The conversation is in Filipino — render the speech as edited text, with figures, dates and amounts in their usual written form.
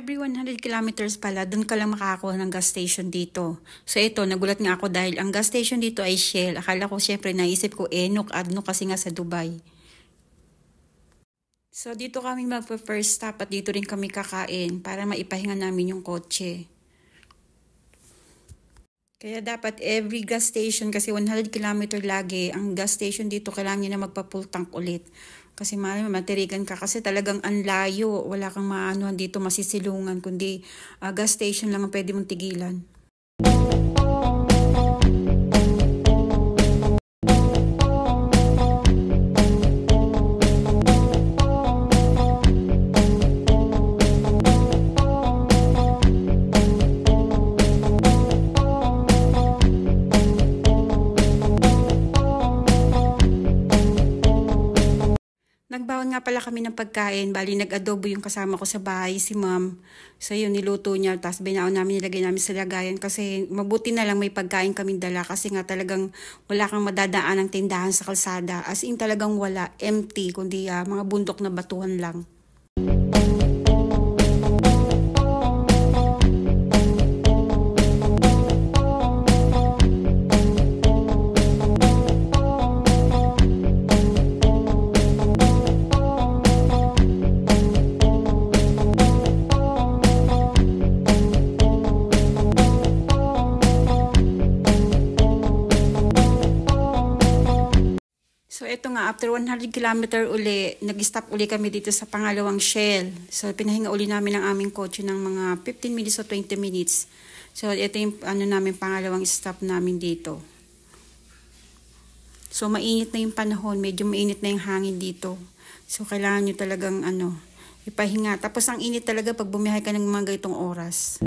every 100 kilometers pala, dun ka lang makakakuha ng gas station dito. So ito, nagulat nga ako dahil ang gas station dito ay Shell. Akala ko syempre, naisip ko Enok, Adno kasi nga sa Dubai. So dito kami magpa-first stop at dito rin kami kakain para maipahinga namin yung kotse. Kaya dapat every gas station, kasi 100 kilometer lagi, ang gas station dito kailangan nyo na magpa-full tank ulit. Kasi matirikan ka kasi talagang ang layo. Wala kang maanuhan dito masisilungan, kundi gas station lang ang pwede mong tigilan. Nagbaon nga pala kami ng pagkain, bali nag-adobo yung kasama ko sa bahay, si ma'am. So yun, niluto niya, tapos binaon namin, nilagay namin sa lagayan kasi mabuti na lang may pagkain kaming dala kasi nga talagang wala kang madadaan ng tindahan sa kalsada. As in talagang wala, empty, kundi mga bundok na batuhan lang. So ito nga, after 100 kilometer uli, nag-stop uli kami dito sa pangalawang Shell. So pinahinga uli namin ang aming kotse ng mga 15 minutes o 20 minutes. So ito yung namin pangalawang stop namin dito. So mainit na yung panahon, medyo mainit na yung hangin dito. So kailangan nyo talagang ipahinga. Tapos ang init talaga pag bumiyahe ka ng mga ganitong oras.